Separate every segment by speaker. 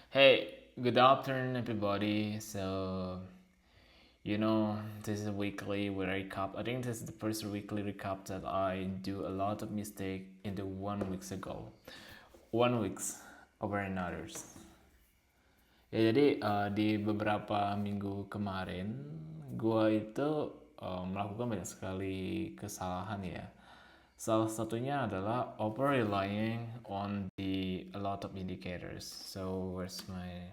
Speaker 1: Hey, good afternoon, everybody. This is a weekly recap. I think this is the first weekly recap that I do a lot of mistake in the 1 weeks ago. 1 weeks over another's. Ya jadi di beberapa minggu kemarin, gua itu melakukan banyak sekali kesalahan ya. Salah satunya adalah over relying on a lot of indicators. So where's my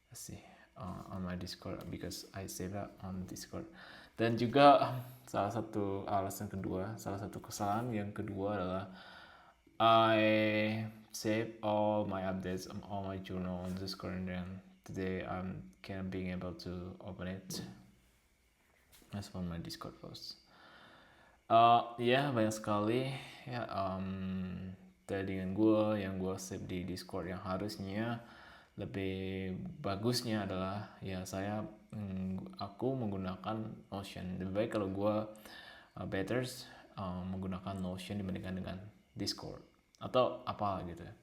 Speaker 1: let's see on my Discord because I save that on Discord. Dan juga salah satu kesalahan yang kedua adalah I save all my updates on all my journal on Discord, and then today I'm kind of being able to open it as on my Discord post. Ya banyak sekali ya tradingan gue yang gue save di Discord yang harusnya lebih bagusnya adalah ya aku menggunakan Notion. Lebih baik kalau gue menggunakan Notion dibandingkan dengan Discord atau apa gitu ya,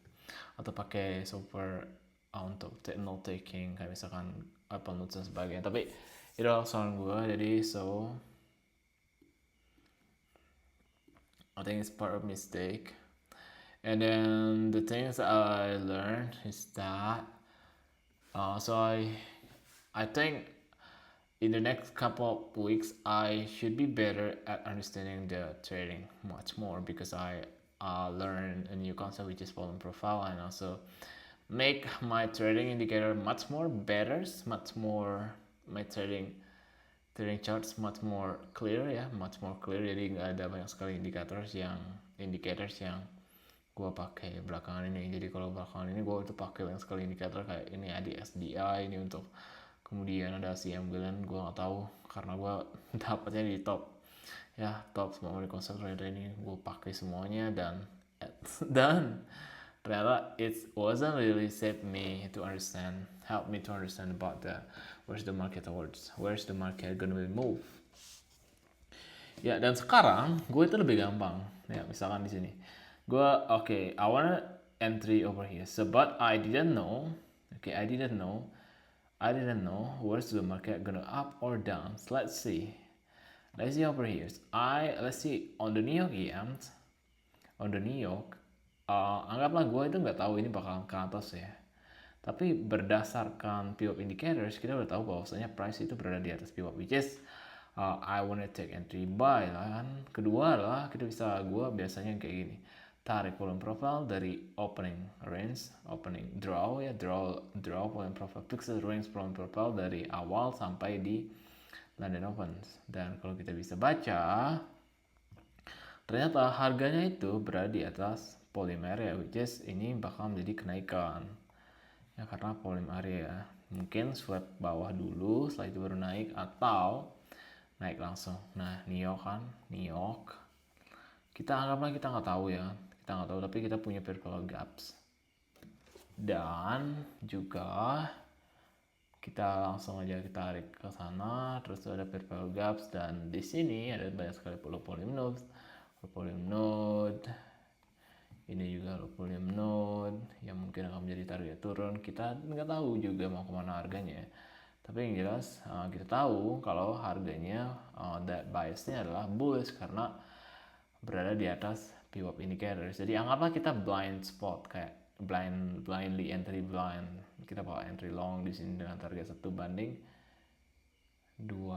Speaker 1: atau pakai software untuk note taking kayak misalkan Apple Notes dan sebagainya. Tapi itu saran gue, jadi I think it's part of mistake. And then the things I learned is that I think in the next couple of weeks I should be better at understanding the trading much more, because I learned a new concept which is volume profile, and also make my trading indicator much more better, much more my trading charts much more clear ya, much more clear. Jadi nggak ada banyak sekali indicators yang gue pakai belakangan ini. Jadi kalau belakangan ini gue tuh pakai banyak sekali indikator kayak ini ada SDI ini untuk, kemudian ada CM Glen, gue nggak tahu karena gue dapatnya di top semua di konsep trader ini gue pakai semuanya, dan ternyata it wasn't really help me to understand about where's the market gonna be move. Ya, dan sekarang gue itu lebih gampang. Ya, misalkan di sini. I wanna entry over here. So, but I didn't know. Okay, I didn't know where's the market gonna up or down. So, let's see. Let's see over here. Let's see on the New York EMs. On the New York, anggaplah gue itu nggak tahu ini bakal ke atas ya. Tapi berdasarkan pivot indicators, kita udah tahu bahwasanya price itu berada di atas pivot, which is I wanna take entry buy lah kan. Kedua adalah gue biasanya kayak gini, tarik volume profile dari opening range, opening draw ya, draw volume profile, fixed range volume profile dari awal sampai di London Opens. Dan kalau kita bisa baca, ternyata harganya itu berada di atas volume area, which is ini bakal menjadi kenaikan ya, karena volume area. Mungkin swap bawah dulu, setelah itu baru naik, atau naik langsung. Nah, New York kita anggaplah kita nggak tahu ya, tapi kita punya purple gaps, dan juga kita langsung aja kita tarik ke sana, terus ada purple gaps, dan di sini ada banyak sekali volume node, ini juga volume node yang mungkin akan menjadi target turun. Kita nggak tahu juga mau kemana harganya, tapi yang jelas kita tahu kalau harganya that biasnya adalah bullish karena berada di atas pivot indicator. Jadi anggaplah kita blind spot, kayak blindly entry blind. Kita bakal entry long di sini dengan target 1/2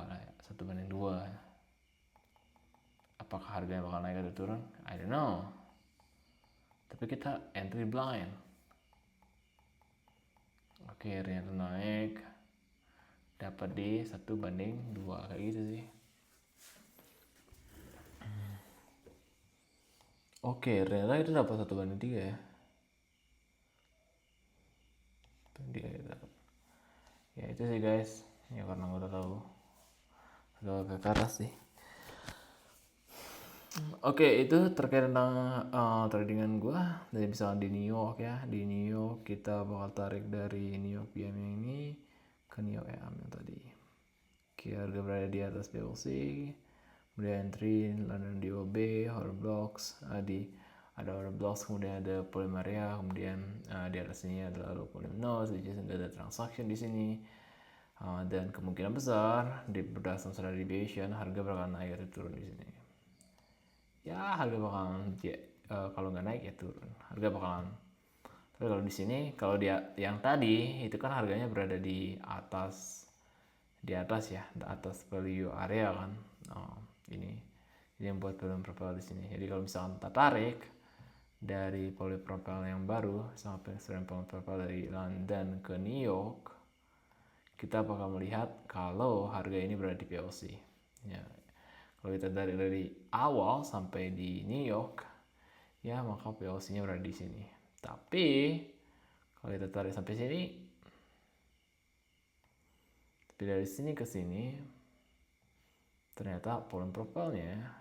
Speaker 1: lah ya, 1/2. Apakah harganya bakal naik atau turun? I don't know. Tapi kita entry blind. Oke, ternyata naik, dapat di 1/2 kayak gitu sih. Oke, ternyata itu dapat 1/3 ya. Dia dapat. Ya itu sih guys. Ya karena gue udah tahu. Udah agak keras sih. Oke, itu terkait tentang tradingan gue. Jadi misalnya di New York ya, di New York kita bakal tarik dari New York PM ini ke New York AM yang tadi. Oke, harga berada di atas BLC, kemudian entry London DOB, Horror Blocks, ada order blocks, kemudian ada polymer area, kemudian di atas sini adalah low polymer nodes, which is ada transaction di sini. Dan kemungkinan besar berdasarkan standard deviation harga bakal naik atau turun di sini. Ya harga bakalan kalau nggak naik ya turun. Harga bakalan. Tapi kalau di sini, kalau dia yang tadi itu kan harganya berada di atas ya, di atas value area kan. Ini yang buat volume profile di sini. Jadi kalau misalkan kita tarik dari polypropyl yang baru sampai polypropyl dari London ke New York, kita bakal melihat kalau harga ini berada di PLC. Ya, kalau kita dari awal sampai di New York, ya maka PLC-nya berada di sini. Tapi kalau kita tarik sampai sini, tapi dari sini ke sini, ternyata polypropylnya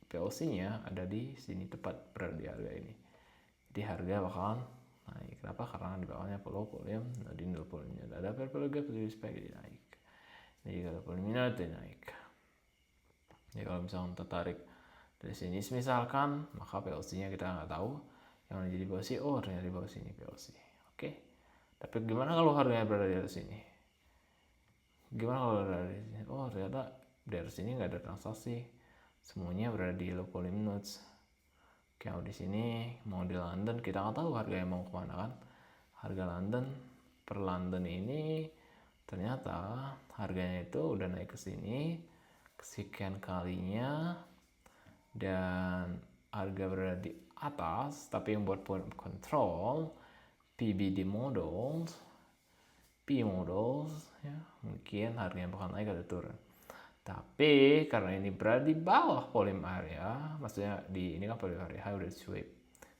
Speaker 1: PLC-nya ada di sini, tepat berada di harga ini. Jadi harga bakalan naik. Kenapa? Karena di bawahnya low volume, di nol volume ada value gap dari spek jadi naik. Jadi kalau volume jadi naik. Jadi kalau misalnya tertarik dari sini misalkan, maka PLC-nya kita nggak tahu yang menjadi PLC. Oh ternyata di bawah sini PLC. Oke. Tapi gimana kalau harganya berada di atas sini? Gimana kalau berada di sini? Oh ternyata di atas sini nggak ada transaksi. Semuanya berada di low volume nodes. Kalau di sini mau di London, kita nggak tahu harganya mau kemana kan. Harga London per London ini ternyata harganya itu udah naik ke sini kesekian kalinya, dan harga berada di atas. Tapi yang buat point of control PBD models, P models ya, mungkin harganya bakal naik atau turun. Tapi karena ini berada di bawah volume area, maksudnya di ini kan volume area udah sweep,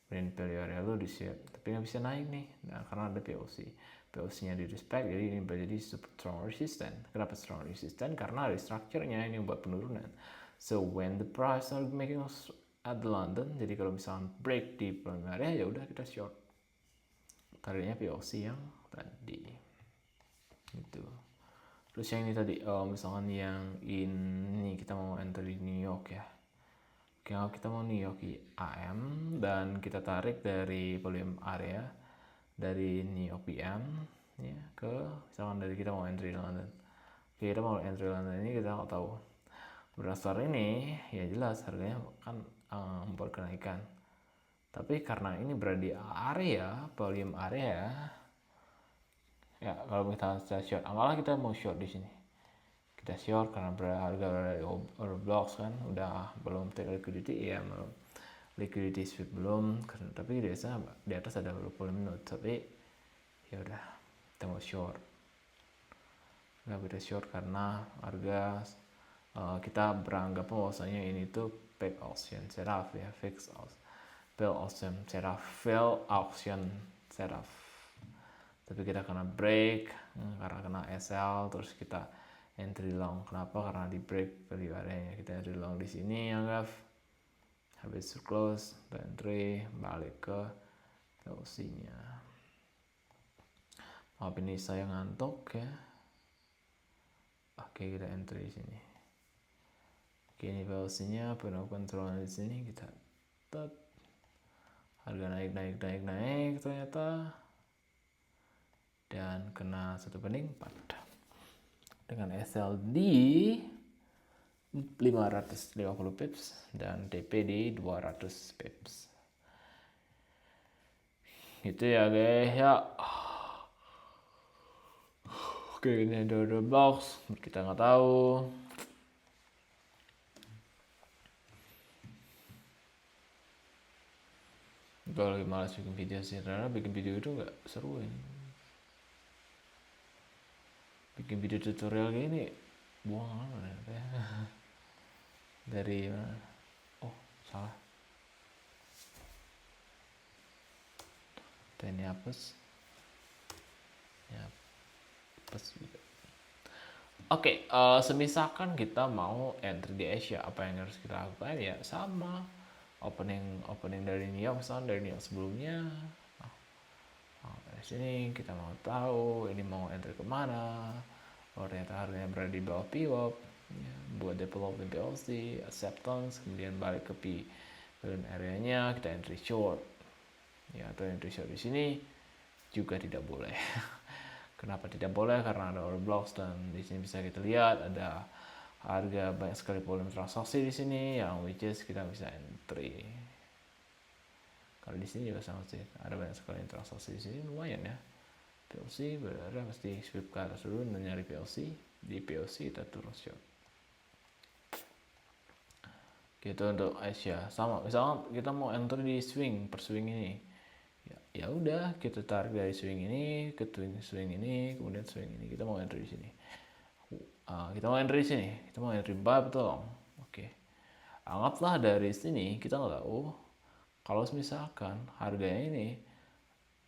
Speaker 1: dan volume area lu di sweep, tapi nggak bisa naik nih. Nah karena ada POC, POC-nya di respect, jadi ini menjadi strong resistant. Kenapa strong resistant? Karena ada structure-nya ini buat penurunan. So when the price are making us at the London, jadi kalau misalnya break di volume area ya udah kita short. Targetnya POC yang tadi itu. Terus yang ini tadi, misalkan yang ini kita mau enter di New York ya. Kalau kita mau New York AM dan kita tarik dari volume area dari New York PM ya ke misalkan dari kita mau entry di London. Oke, kita mau entry London ini kita nggak tahu. Berdasar ini ya jelas harganya kan membuat kenaikan. Tapi karena ini berada di area volume area, ya kalau kita short, anggaplah kita mau short di sini, kita short karena harga berada di order blocks kan, udah belum take liquidity ya, belum liquidity sweep belum, tapi di atas ada volume node, tapi ya udah kita mau short, nggak bisa short karena harga kita beranggap bahwasanya ini tuh peg auction setup ya, fix auction setup, fail auction setup. Tapi kita kena break karena kena SL, terus kita entry long. Kenapa? Karena di break value area-nya. Kita entry long di sini anggap, habis close, entry, balik ke POC-nya. Maaf ini saya ngantuk ya. Oke, kita entry di sini. Oke, ini POC-nya, penuh control di sini, kita tet. Harga naik ternyata, dan kena 1/4 dengan SLD 550 pips dan TP di 200 pips. Gitu ya guys ya. Oke, ini ada order box, kita nggak tahu. Gue lagi malas bikin video sih, karena bikin video itu nggak seru ya. Bikin video tutorial gini buang lama ya. Dari mana? Oh salah. Dan ini hapus. Ya hapus juga. Oke, semisalkan kita mau entry di Asia, apa yang harus kita lakukan ya sama opening dari New York, misalnya dari New York sebelumnya. Dari sini kita mau tahu ini mau entry kemana. Oh ternyata harganya berada di bawah PWOP ya, buat development PLC, acceptance, kemudian balik ke Value area-nya kita entry short. Ya, atau entry short di sini juga tidak boleh. Kenapa tidak boleh? Karena ada order blocks dan di sini bisa kita lihat ada harga banyak sekali volume transaksi di sini yang which is kita bisa entry. Kalau di sini juga sama sih, ada banyak sekali transaksi di sini lumayan ya. PLC berarti mesti sweep ke atas dulu dan nyari PLC. Di PLC kita turun short. Gitu untuk Asia. Sama, misalnya kita mau entry di swing per swing ini. Ya udah kita tarik dari swing ini ke swing ini, kemudian swing ini. Kita mau entry di sini. Kita mau entry di sini. Kita mau entry buy betul. Oke. Anggaplah dari sini kita nggak tahu kalau misalkan harganya ini,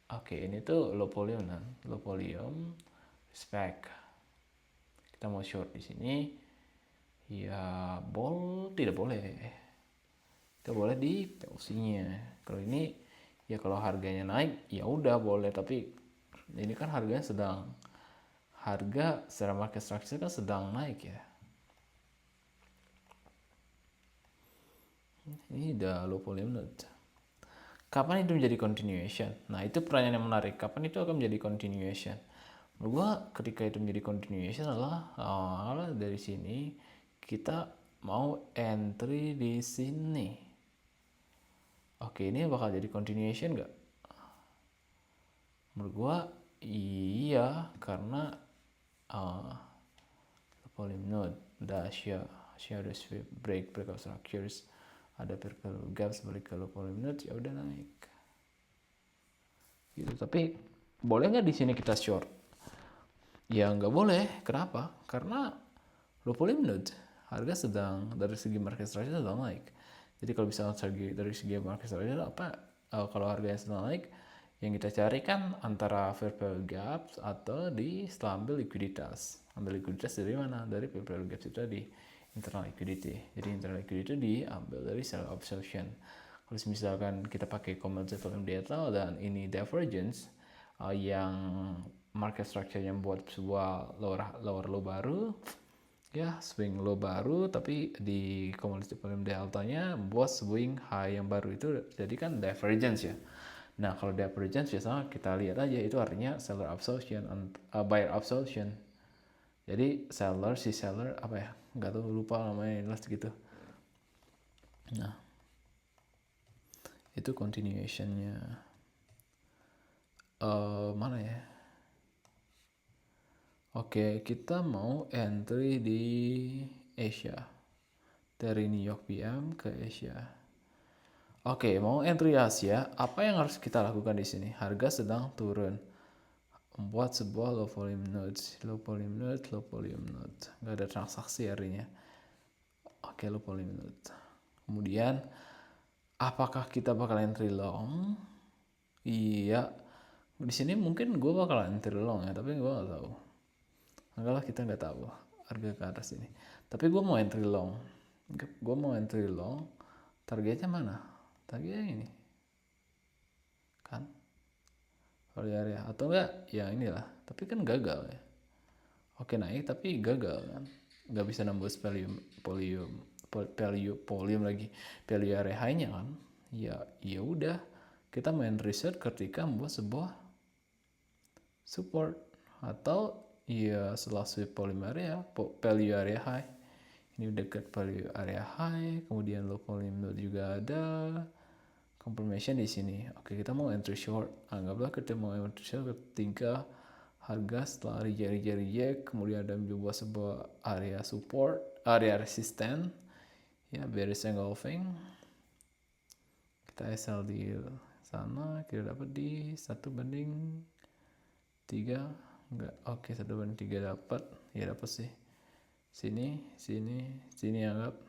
Speaker 1: oke, ini tuh low volume kan, low volume spec. Kita mau short di sini, ya tidak boleh. Kita boleh di PLC-nya. Kalau ini ya kalau harganya naik ya udah boleh, tapi ini kan harganya harga secara market structure kan sedang naik ya. Ini udah low volume node. Kapan itu menjadi continuation? Nah, itu pertanyaan yang menarik. Kapan itu akan menjadi continuation? Menurut gua ketika itu menjadi continuation adalah dari sini kita mau entry di sini. Oke, ini bakal jadi continuation nggak? Menurut gua iya, karena volume node ada shadow sweep breakout structures, ada vertical gaps balik ke low volume node, ya udah naik gitu. Tapi boleh nggak di sini kita short? Ya nggak boleh. Kenapa? Karena low volume node harga sedang dari segi market structure sedang naik. Jadi kalau bisa dari segi market structure kalau harganya sedang naik, yang kita cari kan antara fair value gaps atau setelah ambil likuiditas. Ambil likuiditas dari mana? Dari fair value gaps itu tadi, internal liquidity. Jadi internal liquidity diambil dari seller absorption. Kalau misalkan kita pakai cumulative volume data dan ini divergence, yang market structure yang buat sebuah lower low baru, ya swing low baru, tapi di cumulative volume delta-nya buat swing high yang baru, itu jadi kan divergence ya. Nah, kalau divergence biasanya kita lihat aja itu artinya seller absorption, buyer absorption. Jadi si seller apa ya? Nggak tahu, lupa namanya, jelas gitu. Nah, itu continuation-nya. Mana ya? Oke, kita mau entry di Asia. Dari New York PM ke Asia. Oke, mau entry Asia, apa yang harus kita lakukan di sini? Harga sedang turun. Membuat sebuah low volume node. Nggak ada transaksi harinya. Oke, low volume node. Kemudian, apakah kita bakal entry long? Iya. Di sini mungkin gue bakal entry long ya, tapi gue nggak tahu. Anggaplah kita nggak tahu harga ke atas ini. Tapi gue mau entry long. Targetnya mana? Targetnya ini. Kan? Value area. Atau enggak? Ya inilah. Tapi kan gagal ya. Oke, naik tapi gagal kan. Nggak bisa nembus volume lagi. Value area high-nya kan. Ya udah. Kita main research ketika membuat sebuah support. Atau ya setelah sweep volume area, value area high. Ini dekat value area high, kemudian low volume node juga ada. Confirmation di sini. Oke, kita mau entry short. Anggaplah kita mau entry short ketika harga setelah reject, kemudian ada sebuah area support, area resisten, ya bearish engulfing. Kita SL di sana, kita dapat di 1/3. Enggak, oke, 1/3 dapat. Ya dapat sih. Sini anggap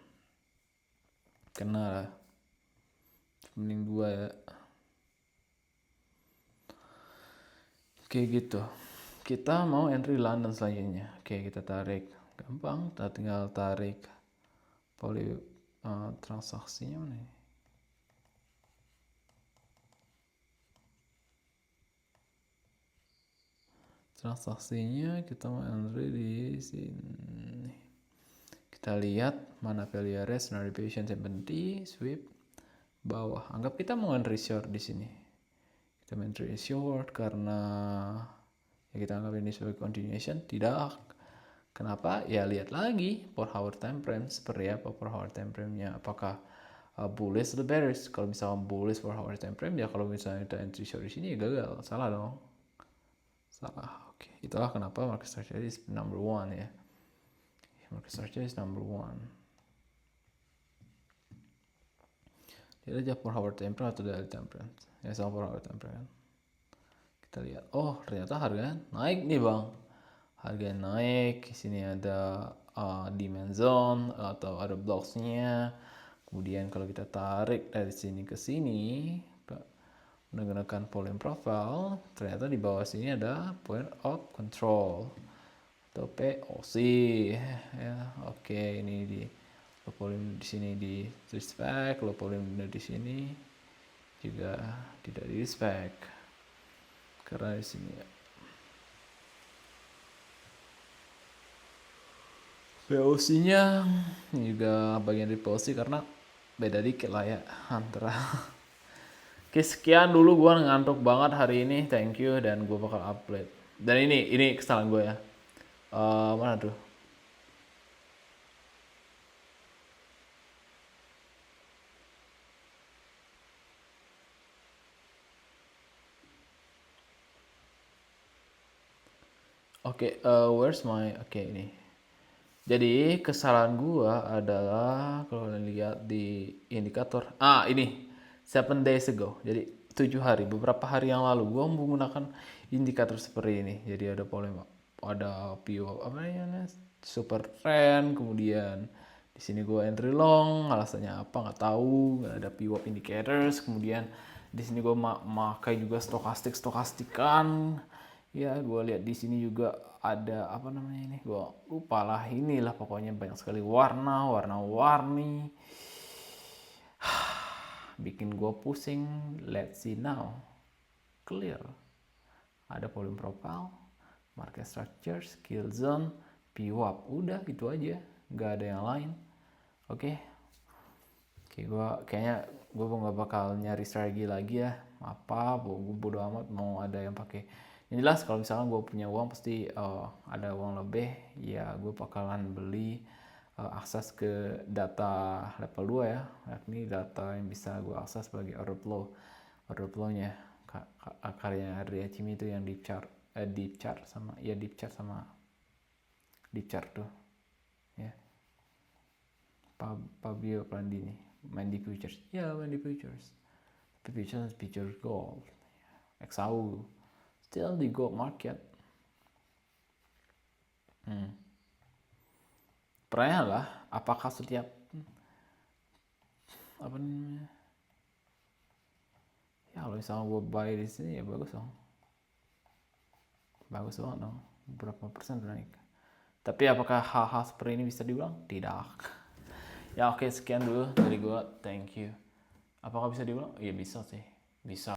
Speaker 1: kena lah. Mending 2 ya. Oke gitu. Kita mau entry London selanjutnya. Oke, kita tarik. Gampang, kita tinggal tarik transaksinya mana ini? Transaksinya kita mau entry di sini. Kita lihat mana value area, scenario deviation 70, sweep,
Speaker 2: bawah. Anggap kita mau entry short di sini. Kita entry short karena ya kita anggap ini sebagai continuation. Tidak. Kenapa? Ya lihat lagi 4 hour time frame seperti apa 4 hour time frame-nya. Apakah bullish atau bearish? Kalau misalnya bullish 4 hour time frame ya kalau misalnya kita entry short di sini ya gagal. Salah dong. Salah. Oke. Itulah kenapa market structure is number 1 ya. Market structure is number 1. Dia aja 4 hour time frame atau daily time frame. Ya sama 4 hour time frame. Kita lihat. Oh, ternyata harga naik nih, Bang. Harga naik. Di sini ada demand zone atau ada blocks-nya. Kemudian kalau kita tarik dari sini ke sini menggunakan volume profile, ternyata di bawah sini ada point of control atau POC ya. Oke, ini di low volume di sini di respect, low volume di sini juga tidak di respect karena di sini ya. POC-nya juga bagian dari POC karena beda dikit lah ya antara. Oke, sekian dulu, gue ngantuk banget hari ini, thank you, dan gue bakal upload. Dan ini kesalahan gue ya. Mana tuh? Oke, where's my ini. Jadi kesalahan gua adalah kalau kalian lihat di indikator. Ini 7 days ago. Jadi 7 hari, beberapa hari yang lalu gua menggunakan indikator seperti ini. Jadi ada volume, ada PO apa namanya? Super trend, kemudian di sini gua entry long, alasannya apa nggak tahu, nggak ada PO indicators, kemudian di sini gua makai juga stokastikan. Ya, gue lihat di sini juga ada apa namanya ini, gue lupa lah, inilah pokoknya banyak sekali warna-warni bikin gue pusing. Let's see now, clear, ada volume profile, market structure, skill zone, PWAP, udah gitu aja, nggak ada yang lain. Oke, gue kayaknya gue nggak bakal nyari strategi lagi ya, apa gue bodo amat mau ada yang pakai. Yang jelas kalau misalkan gue punya uang pasti ada uang lebih ya, gue bakalan beli akses ke data level 2 ya, yakni data yang bisa gue akses sebagai order flow-nya karyanya Arya Cimi itu yang deep chart sama deep chart tuh ya. Fabio Plandini main di futures ya, main di futures, tapi futures gold, XAU still di gold market. Pertanyaan lah, apakah setiap apa namanya ya, kalau misalnya gue buy di sini ya bagus dong, bagus banget dong, berapa persen naik. Tapi apakah hal-hal seperti ini bisa diulang? Tidak. Ya oke, sekian dulu dari gue, thank you. Apakah bisa diulang? Iya bisa sih, bisa.